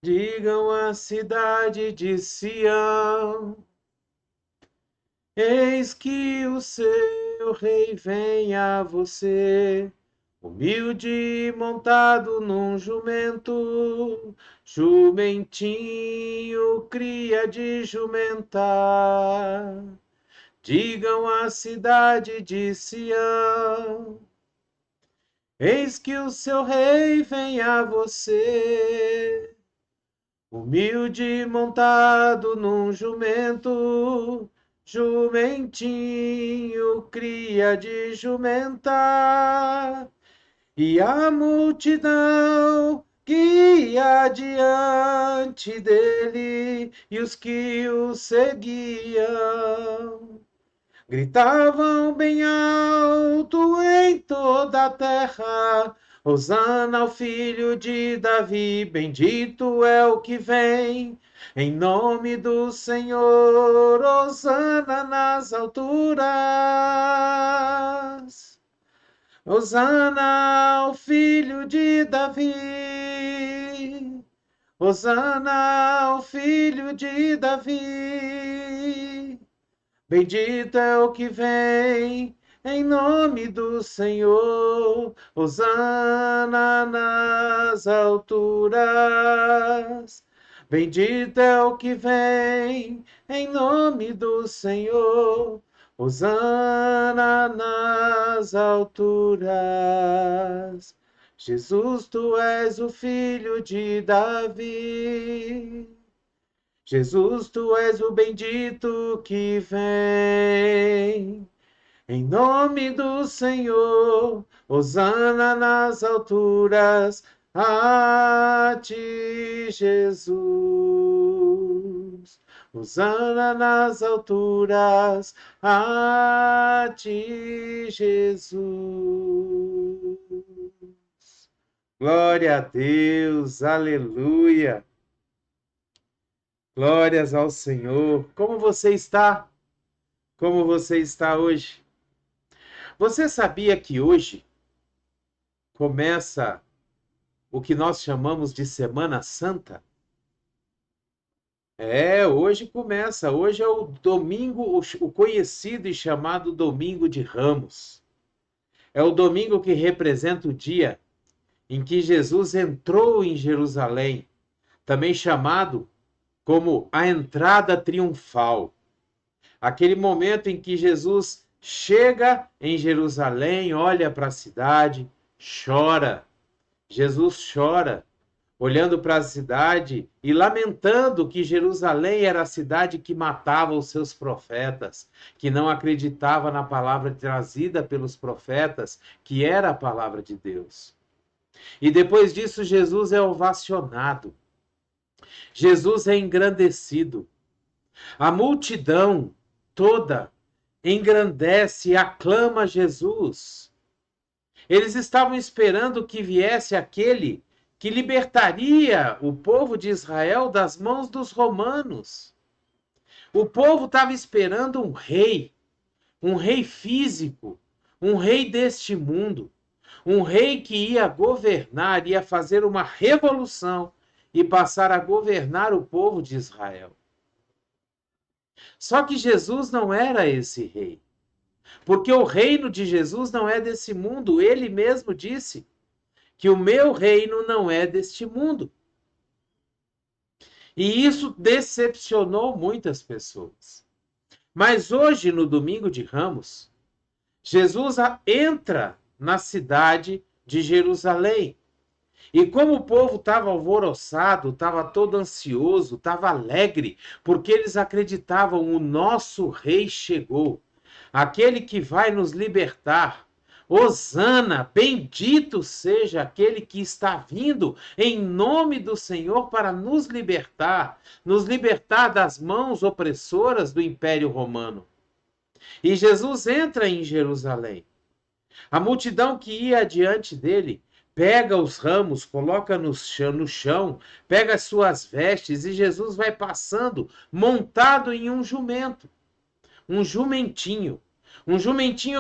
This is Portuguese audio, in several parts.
Digam à cidade de Sião, eis que o seu rei vem a você, humilde montado num jumento, jumentinho, cria de jumentar. Digam à cidade de Sião, eis que o seu rei vem a você, humilde montado num jumento, jumentinho, cria de jumentar. E a multidão que ia diante dele e os que o seguiam gritavam bem alto em toda a terra: Hosana ao filho de Davi, bendito é o que vem, em nome do Senhor, Hosana nas alturas. Hosana ao filho de Davi, Hosana ao filho de Davi. Bendito é o que vem, em nome do Senhor, hosana nas alturas. Bendito é o que vem, em nome do Senhor, hosana nas alturas. Jesus, tu és o filho de Davi. Jesus, tu és o bendito que vem, em nome do Senhor, hosana nas alturas, a ti, Jesus. Hosana nas alturas, a ti, Jesus. Glória a Deus, aleluia. Glórias ao Senhor. Como você está? Como você está hoje? Você sabia que hoje começa o que nós chamamos de Semana Santa? Hoje começa. Hoje é o domingo, o conhecido e chamado Domingo de Ramos. É o domingo que representa o dia em que Jesus entrou em Jerusalém, também chamado como a entrada triunfal. Aquele momento em que Jesus chega em Jerusalém, olha para a cidade, chora. Jesus chora, olhando para a cidade e lamentando que Jerusalém era a cidade que matava os seus profetas, que não acreditava na palavra trazida pelos profetas, que era a palavra de Deus. E depois disso, Jesus é ovacionado. Jesus é engrandecido. A multidão toda engrandece e aclama Jesus. Eles estavam esperando que viesse aquele que libertaria o povo de Israel das mãos dos romanos. O povo estava esperando um rei físico, um rei deste mundo, um rei que ia governar, ia fazer uma revolução e passar a governar o povo de Israel. Só que Jesus não era esse rei, porque o reino de Jesus não é desse mundo. Ele mesmo disse que o meu reino não é deste mundo. E isso decepcionou muitas pessoas. Mas hoje, no Domingo de Ramos, Jesus entra na cidade de Jerusalém. E como o povo estava alvoroçado, estava todo ansioso, estava alegre, porque eles acreditavam: o nosso rei chegou, aquele que vai nos libertar. Hosana, bendito seja aquele que está vindo em nome do Senhor para nos libertar das mãos opressoras do Império Romano. E Jesus entra em Jerusalém. A multidão que ia adiante dele pega os ramos, coloca no chão, pega as suas vestes, e Jesus vai passando montado em um jumento, um jumentinho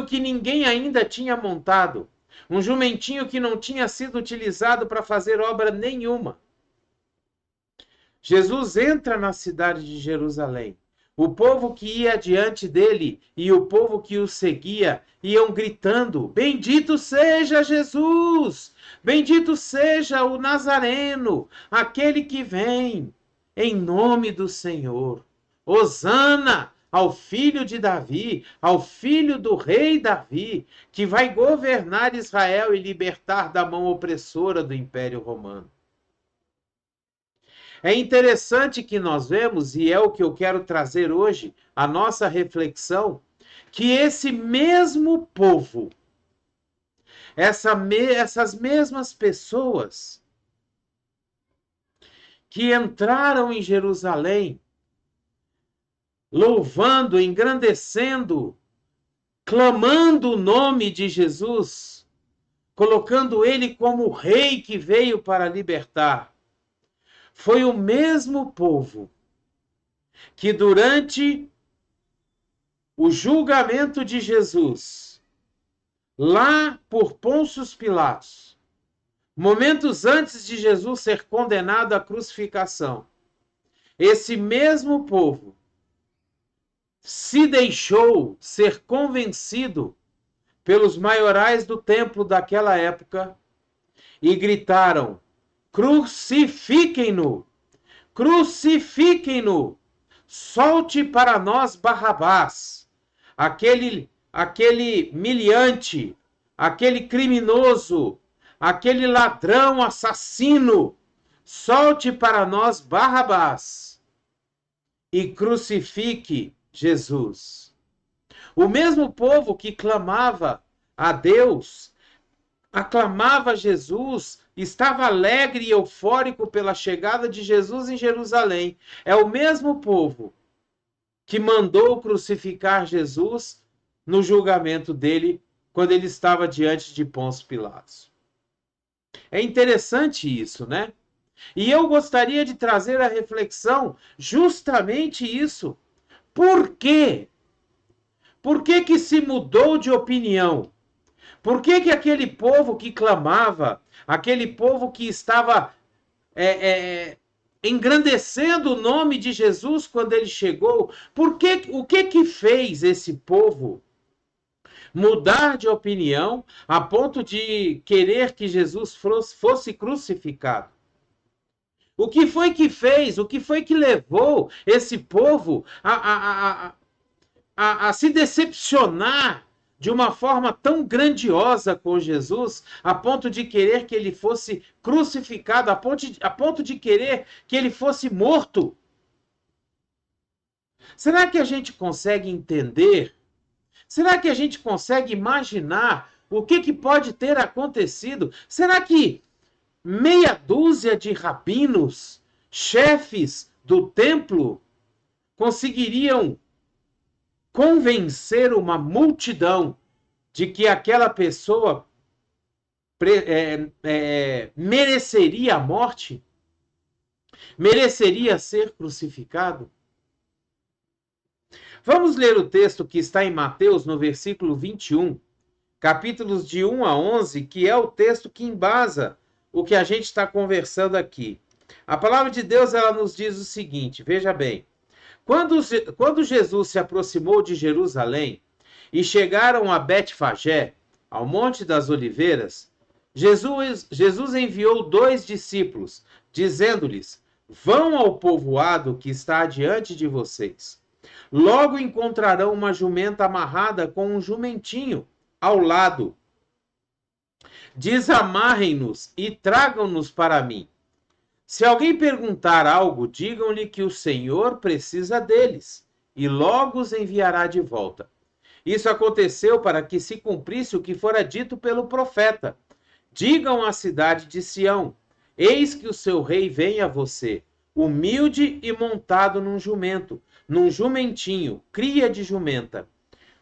que ninguém ainda tinha montado, um jumentinho que não tinha sido utilizado para fazer obra nenhuma. Jesus entra na cidade de Jerusalém. O povo que ia diante dele e o povo que o seguia iam gritando: Bendito seja Jesus! Bendito seja o Nazareno, aquele que vem em nome do Senhor. Hosana ao filho de Davi, ao filho do rei Davi, que vai governar Israel e libertar da mão opressora do Império Romano. É interessante que nós vemos, e é o que eu quero trazer hoje, a nossa reflexão, que esse mesmo povo, essas mesmas pessoas que entraram em Jerusalém, louvando, engrandecendo, clamando o nome de Jesus, colocando ele como o rei que veio para libertar, foi o mesmo povo que durante o julgamento de Jesus, lá por Pôncio Pilatos, momentos antes de Jesus ser condenado à crucificação, esse mesmo povo se deixou ser convencido pelos maiorais do templo daquela época e gritaram: crucifiquem-no! Crucifiquem-no! Solte para nós Barrabás, aquele miliante, aquele criminoso, aquele ladrão assassino. Solte para nós Barrabás e crucifique Jesus. O mesmo povo que clamava a Deus, aclamava Jesus, estava alegre e eufórico pela chegada de Jesus em Jerusalém. É o mesmo povo que mandou crucificar Jesus no julgamento dele, quando ele estava diante de Pôncio Pilatos. É interessante isso, né? E eu gostaria de trazer a reflexão justamente isso. Por quê? Por que se mudou de opinião? Por que aquele povo que clamava, aquele povo que estava engrandecendo o nome de Jesus quando ele chegou, o que fez esse povo mudar de opinião a ponto de querer que Jesus fosse crucificado? O que foi que fez? O que foi que levou esse povo a se decepcionar de uma forma tão grandiosa com Jesus, a ponto de querer que ele fosse crucificado, a ponto de querer que ele fosse morto? Será que a gente consegue entender? Será que a gente consegue imaginar o que pode ter acontecido? Será que meia dúzia de rabinos, chefes do templo, conseguiriam convencer uma multidão de que aquela pessoa mereceria a morte? Mereceria ser crucificado? Vamos ler o texto que está em Mateus, no versículo 21, capítulos de 1 a 11, que é o texto que embasa o que a gente está conversando aqui. A palavra de Deus, ela nos diz o seguinte, veja bem: Quando Jesus se aproximou de Jerusalém e chegaram a Betfagé, ao Monte das Oliveiras, Jesus enviou 2 discípulos, dizendo-lhes: Vão ao povoado que está adiante de vocês. Logo encontrarão uma jumenta amarrada com um jumentinho ao lado. Desamarrem-nos e tragam-nos para mim. Se alguém perguntar algo, digam-lhe que o Senhor precisa deles, e logo os enviará de volta. Isso aconteceu para que se cumprisse o que fora dito pelo profeta. Digam à cidade de Sião: Eis que o seu rei vem a você, humilde e montado num jumento, num jumentinho, cria de jumenta.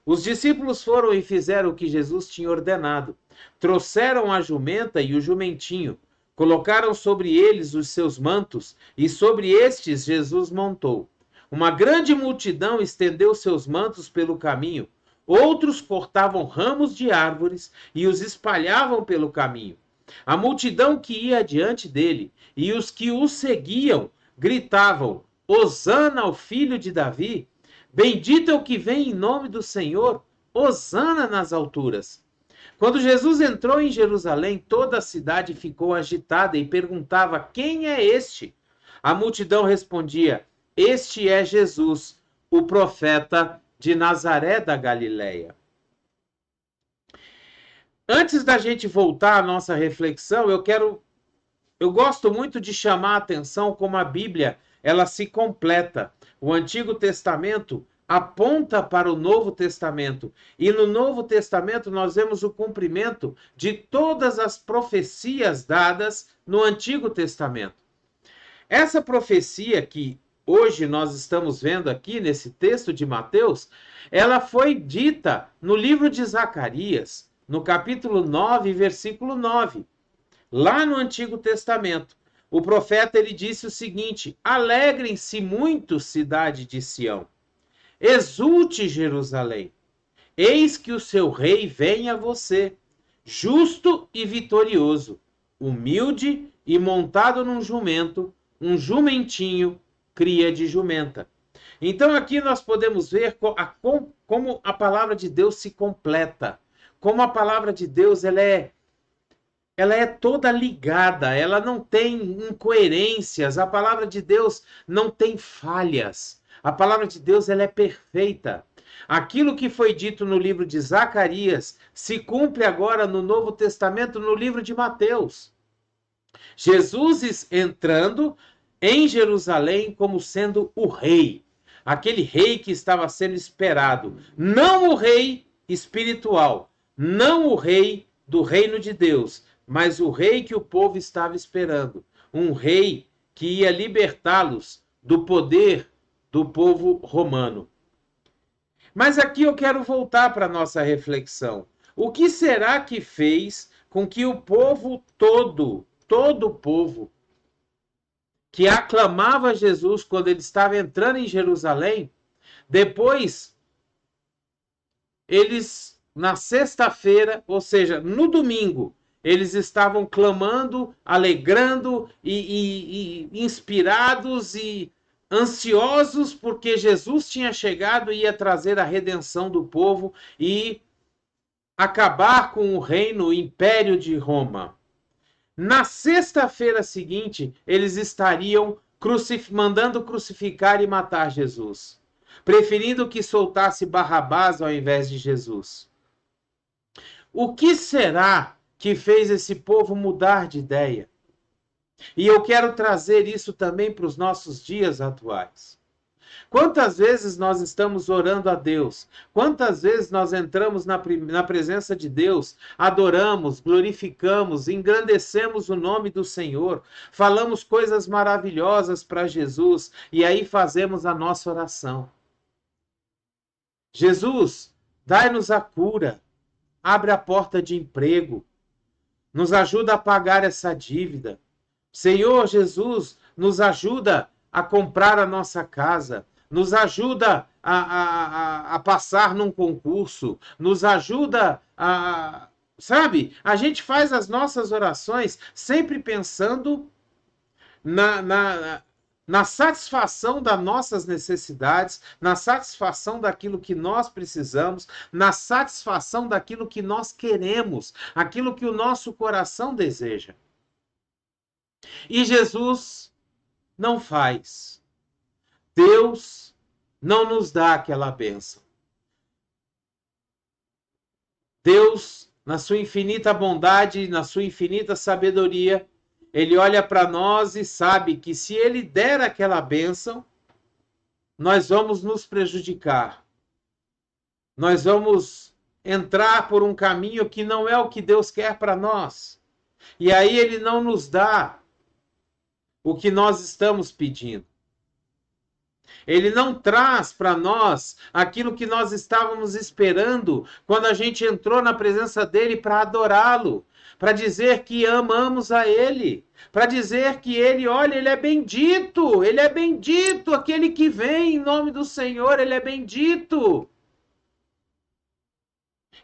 Os discípulos foram e fizeram o que Jesus tinha ordenado. Trouxeram a jumenta e o jumentinho, colocaram sobre eles os seus mantos, e sobre estes Jesus montou. Uma grande multidão estendeu seus mantos pelo caminho. Outros cortavam ramos de árvores e os espalhavam pelo caminho. A multidão que ia adiante dele e os que o seguiam gritavam: Hosana ao filho de Davi, bendito é o que vem em nome do Senhor, Hosana nas alturas. Quando Jesus entrou em Jerusalém, toda a cidade ficou agitada e perguntava: quem é este? A multidão respondia: este é Jesus, o profeta de Nazaré da Galileia. Antes da gente voltar à nossa reflexão, eu gosto muito de chamar a atenção como a Bíblia, ela se completa. O Antigo Testamento aponta para o Novo Testamento, e no Novo Testamento nós vemos o cumprimento de todas as profecias dadas no Antigo Testamento. Essa profecia que hoje nós estamos vendo aqui nesse texto de Mateus, ela foi dita no livro de Zacarias, no capítulo 9, versículo 9. Lá no Antigo Testamento, o profeta ele disse o seguinte: alegrem-se muito, cidade de Sião. Exulte, Jerusalém. Eis que o seu rei vem a você, justo e vitorioso, humilde e montado num jumento, um jumentinho, cria de jumenta. Então aqui nós podemos ver como a palavra de Deus se completa, como a palavra de Deus ela é toda ligada, ela não tem incoerências, a palavra de Deus não tem falhas. A palavra de Deus ela é perfeita. Aquilo que foi dito no livro de Zacarias se cumpre agora no Novo Testamento, no livro de Mateus. Jesus entrando em Jerusalém como sendo o rei, aquele rei que estava sendo esperado, não o rei espiritual, não o rei do reino de Deus, mas o rei que o povo estava esperando, um rei que ia libertá-los do poder do povo romano. Mas aqui eu quero voltar para a nossa reflexão. O que será que fez com que o povo todo o povo que aclamava Jesus quando ele estava entrando em Jerusalém, depois eles, na sexta-feira, ou seja, no domingo, eles estavam clamando, alegrando e inspirados e ansiosos porque Jesus tinha chegado e ia trazer a redenção do povo e acabar com o reino, o império de Roma. Na sexta-feira seguinte, eles estariam mandando crucificar e matar Jesus, preferindo que soltasse Barrabás ao invés de Jesus. O que será que fez esse povo mudar de ideia? E eu quero trazer isso também para os nossos dias atuais. Quantas vezes nós estamos orando a Deus? Quantas vezes nós entramos na presença de Deus, adoramos, glorificamos, engrandecemos o nome do Senhor, falamos coisas maravilhosas para Jesus e aí fazemos a nossa oração. Jesus, dai-nos a cura, abre a porta de emprego, nos ajuda a pagar essa dívida. Senhor Jesus, nos ajuda a comprar a nossa casa, nos ajuda a passar num concurso, nos ajuda a... Sabe? A gente faz as nossas orações sempre pensando na satisfação das nossas necessidades, na satisfação daquilo que nós precisamos, na satisfação daquilo que nós queremos, aquilo que o nosso coração deseja. E Jesus não faz. Deus não nos dá aquela bênção. Deus, na sua infinita bondade, na sua infinita sabedoria, ele olha para nós e sabe que se ele der aquela bênção, nós vamos nos prejudicar. Nós vamos entrar por um caminho que não é o que Deus quer para nós. E aí ele não nos dá o que nós estamos pedindo. Ele não traz para nós aquilo que nós estávamos esperando quando a gente entrou na presença dele para adorá-lo, para dizer que amamos a ele, para dizer que ele, olha, ele é bendito, aquele que vem em nome do Senhor, ele é bendito.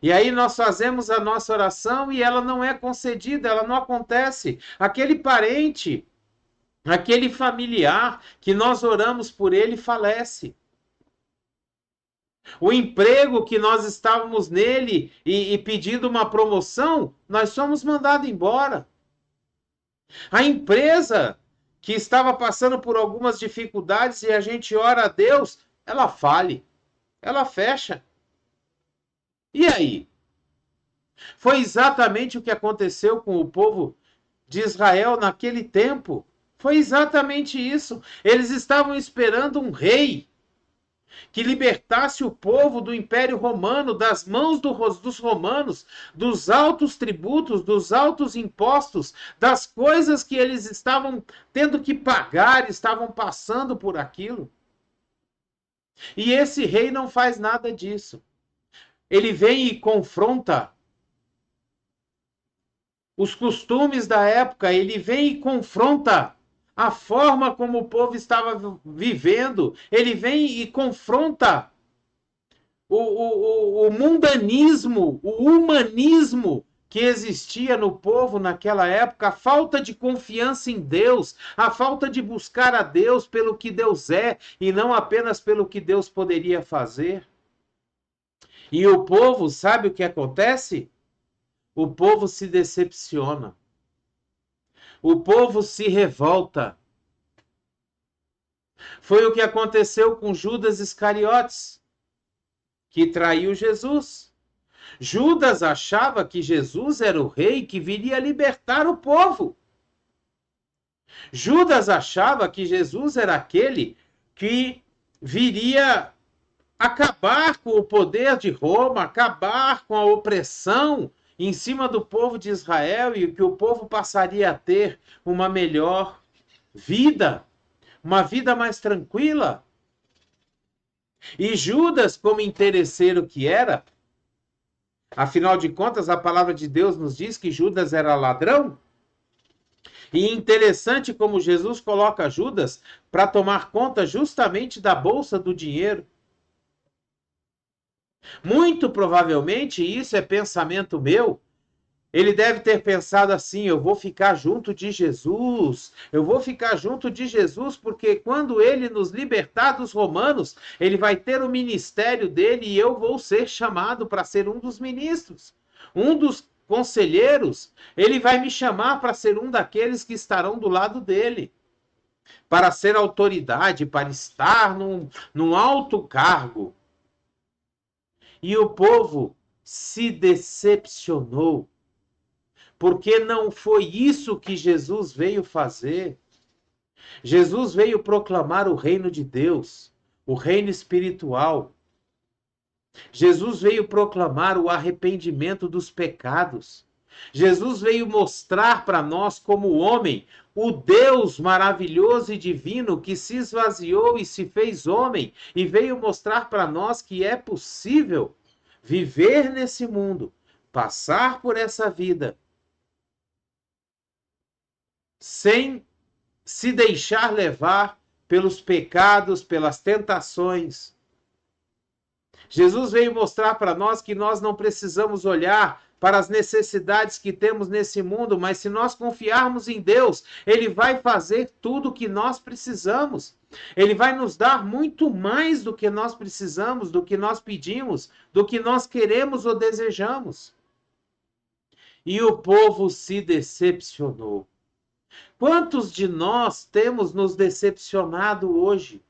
E aí nós fazemos a nossa oração e ela não é concedida, ela não acontece. Aquele parente Aquele familiar que nós oramos por ele falece. O emprego que nós estávamos nele e pedindo uma promoção, nós somos mandados embora. A empresa que estava passando por algumas dificuldades e a gente ora a Deus, ela fale, ela fecha. E aí? Foi exatamente o que aconteceu com o povo de Israel naquele tempo. Foi exatamente isso. Eles estavam esperando um rei que libertasse o povo do Império Romano, das mãos dos romanos, dos altos tributos, dos altos impostos, das coisas que eles estavam tendo que pagar, estavam passando por aquilo. E esse rei não faz nada disso. Ele vem e confronta os costumes da época, ele vem e confronta a forma como o povo estava vivendo, ele vem e confronta o mundanismo, o humanismo que existia no povo naquela época, a falta de confiança em Deus, a falta de buscar a Deus pelo que Deus é e não apenas pelo que Deus poderia fazer. E o povo, sabe o que acontece? O povo se decepciona. O povo se revolta. Foi o que aconteceu com Judas Iscariotes, que traiu Jesus. Judas achava que Jesus era o rei que viria libertar o povo. Judas achava que Jesus era aquele que viria acabar com o poder de Roma, acabar com a opressão em cima do povo de Israel e que o povo passaria a ter uma melhor vida, uma vida mais tranquila. E Judas, como interesseiro que era, afinal de contas, a palavra de Deus nos diz que Judas era ladrão. E interessante como Jesus coloca Judas para tomar conta justamente da bolsa do dinheiro. Muito provavelmente, isso é pensamento meu, ele deve ter pensado assim: eu vou ficar junto de Jesus, eu vou ficar junto de Jesus, porque quando ele nos libertar dos romanos, ele vai ter o ministério dele e eu vou ser chamado para ser um dos ministros, um dos conselheiros. Ele vai me chamar para ser um daqueles que estarão do lado dele, para ser autoridade, para estar num alto cargo. E o povo se decepcionou, porque não foi isso que Jesus veio fazer. Jesus veio proclamar o reino de Deus, o reino espiritual. Jesus veio proclamar o arrependimento dos pecados. Jesus veio mostrar para nós, como homem, o Deus maravilhoso e divino que se esvaziou e se fez homem e veio mostrar para nós que é possível viver nesse mundo, passar por essa vida sem se deixar levar pelos pecados, pelas tentações. Jesus veio mostrar para nós que nós não precisamos olhar para as necessidades que temos nesse mundo, mas se nós confiarmos em Deus, Ele vai fazer tudo o que nós precisamos. Ele vai nos dar muito mais do que nós precisamos, do que nós pedimos, do que nós queremos ou desejamos. E o povo se decepcionou. Quantos de nós temos nos decepcionado hoje?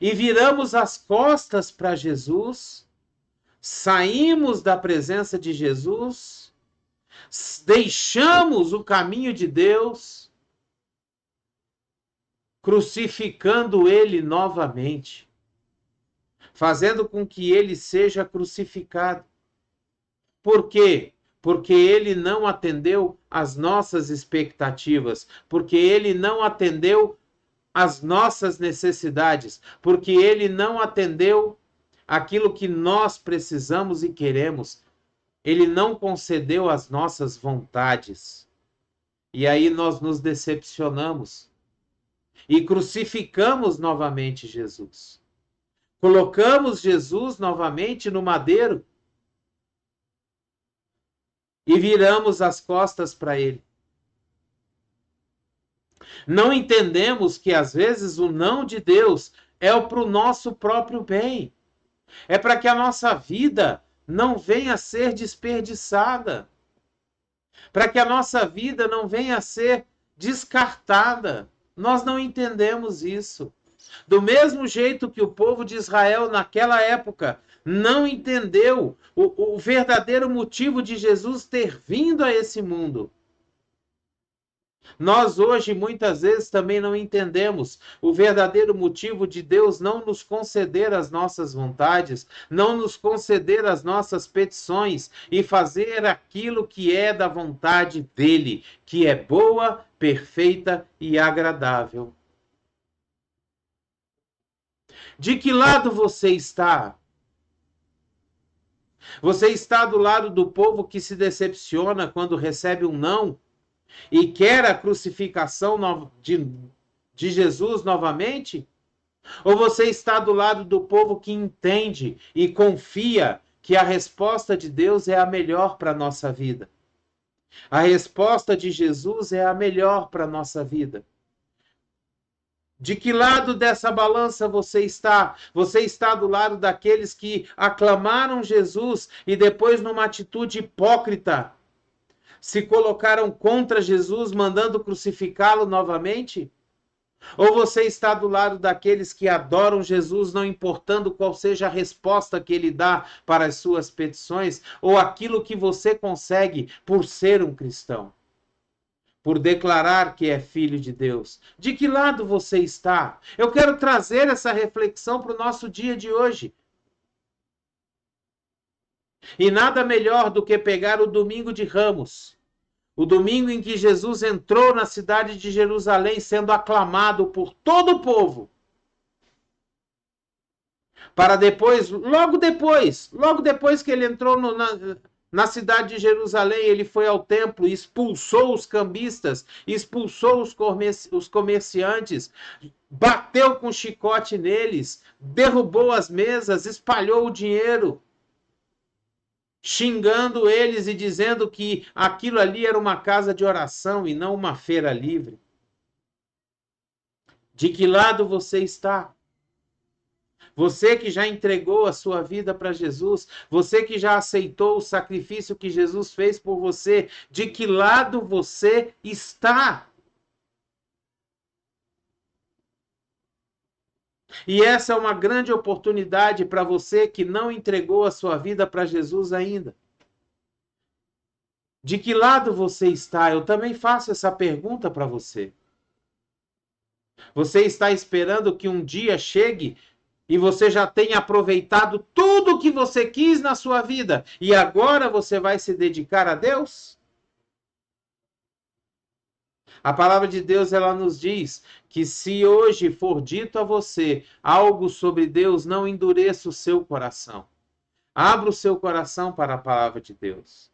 E viramos as costas para Jesus, saímos da presença de Jesus, deixamos o caminho de Deus, crucificando ele novamente, fazendo com que ele seja crucificado. Por quê? Porque ele não atendeu às nossas expectativas, porque ele não atendeu às nossas necessidades, porque ele não atendeu aquilo que nós precisamos e queremos. Ele não concedeu as nossas vontades. E aí nós nos decepcionamos e crucificamos novamente Jesus. Colocamos Jesus novamente no madeiro e viramos as costas para ele. Não entendemos que às vezes o não de Deus é para o nosso próprio bem. É para que a nossa vida não venha a ser desperdiçada. Para que a nossa vida não venha a ser descartada. Nós não entendemos isso. Do mesmo jeito que o povo de Israel naquela época não entendeu o verdadeiro motivo de Jesus ter vindo a esse mundo. Nós hoje muitas vezes também não entendemos o verdadeiro motivo de Deus não nos conceder as nossas vontades, não nos conceder as nossas petições e fazer aquilo que é da vontade dele, que é boa, perfeita e agradável. De que lado você está? Você está do lado do povo que se decepciona quando recebe um não e quer a crucificação de Jesus novamente? Ou você está do lado do povo que entende e confia que a resposta de Deus é a melhor para a nossa vida? A resposta de Jesus é a melhor para a nossa vida. De que lado dessa balança você está? Você está do lado daqueles que aclamaram Jesus e depois, numa atitude hipócrita, se colocaram contra Jesus, mandando crucificá-lo novamente? Ou você está do lado daqueles que adoram Jesus, não importando qual seja a resposta que ele dá para as suas petições, ou aquilo que você consegue por ser um cristão? Por declarar que é filho de Deus. De que lado você está? Eu quero trazer essa reflexão para o nosso dia de hoje. E nada melhor do que pegar o domingo de Ramos, o domingo em que Jesus entrou na cidade de Jerusalém, sendo aclamado por todo o povo, para depois, logo depois que ele entrou na cidade de Jerusalém, ele foi ao templo, expulsou os cambistas, expulsou os comerciantes, bateu com chicote neles, derrubou as mesas, espalhou o dinheiro, xingando eles e dizendo que aquilo ali era uma casa de oração e não uma feira livre. De que lado você está? Você que já entregou a sua vida para Jesus, você que já aceitou o sacrifício que Jesus fez por você, de que lado você está? E essa é uma grande oportunidade para você que não entregou a sua vida para Jesus ainda. De que lado você está? Eu também faço essa pergunta para você. Você está esperando que um dia chegue e você já tenha aproveitado tudo o que você quis na sua vida e agora você vai se dedicar a Deus? A palavra de Deus, ela nos diz que se hoje for dito a você algo sobre Deus, não endureça o seu coração. Abra o seu coração para a palavra de Deus.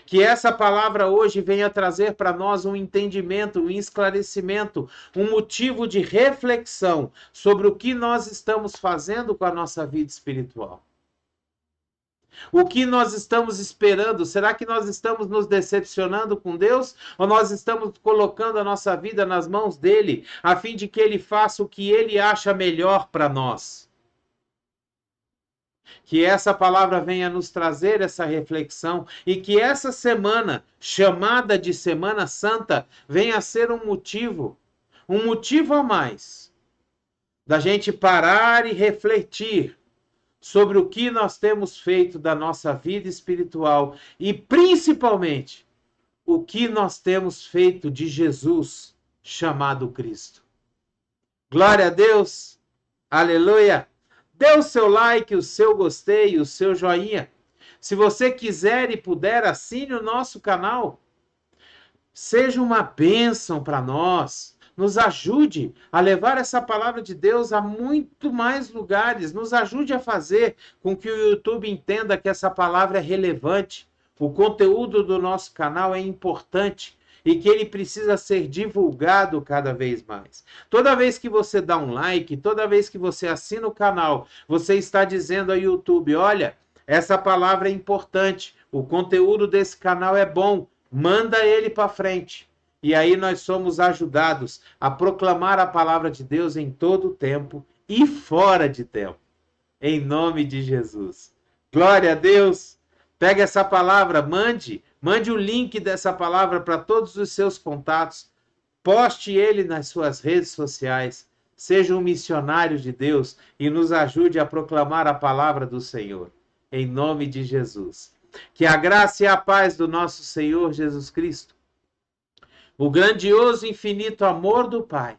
Que essa palavra hoje venha trazer para nós um entendimento, um esclarecimento, um motivo de reflexão sobre o que nós estamos fazendo com a nossa vida espiritual. O que nós estamos esperando? Será que nós estamos nos decepcionando com Deus? Ou nós estamos colocando a nossa vida nas mãos dele, a fim de que ele faça o que ele acha melhor para nós? Que essa palavra venha nos trazer essa reflexão e que essa semana, chamada de Semana Santa, venha a ser um motivo a mais, da gente parar e refletir sobre o que nós temos feito da nossa vida espiritual e, principalmente, o que nós temos feito de Jesus, chamado Cristo. Glória a Deus! Aleluia! Dê o seu like, o seu gostei, o seu joinha. Se você quiser e puder, assine o nosso canal. Seja uma bênção para nós. Nos ajude a levar essa palavra de Deus a muito mais lugares. Nos ajude a fazer com que o YouTube entenda que essa palavra é relevante. O conteúdo do nosso canal é importante e que ele precisa ser divulgado cada vez mais. Toda vez que você dá um like, toda vez que você assina o canal, você está dizendo ao YouTube, olha, essa palavra é importante, o conteúdo desse canal é bom, manda ele para frente. E aí nós somos ajudados a proclamar a palavra de Deus em todo o tempo e fora de tempo. Em nome de Jesus. Glória a Deus. Pega essa palavra, mande o link dessa palavra para todos os seus contatos. Poste ele nas suas redes sociais. Seja um missionário de Deus e nos ajude a proclamar a palavra do Senhor. Em nome de Jesus. Que a graça e a paz do nosso Senhor Jesus Cristo, o grandioso e infinito amor do Pai,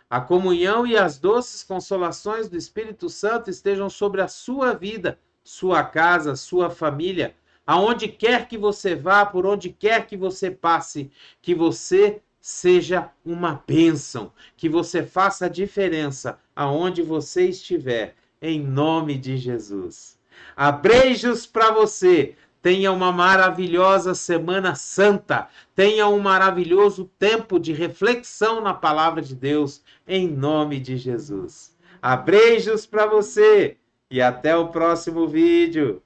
a comunhão e as doces consolações do Espírito Santo estejam sobre a sua vida, sua casa, sua família, aonde quer que você vá, por onde quer que você passe, que você seja uma bênção, que você faça a diferença aonde você estiver, em nome de Jesus. Abreijos para você. Tenha uma maravilhosa Semana Santa. Tenha um maravilhoso tempo de reflexão na palavra de Deus, em nome de Jesus. Abreijos para você e até o próximo vídeo.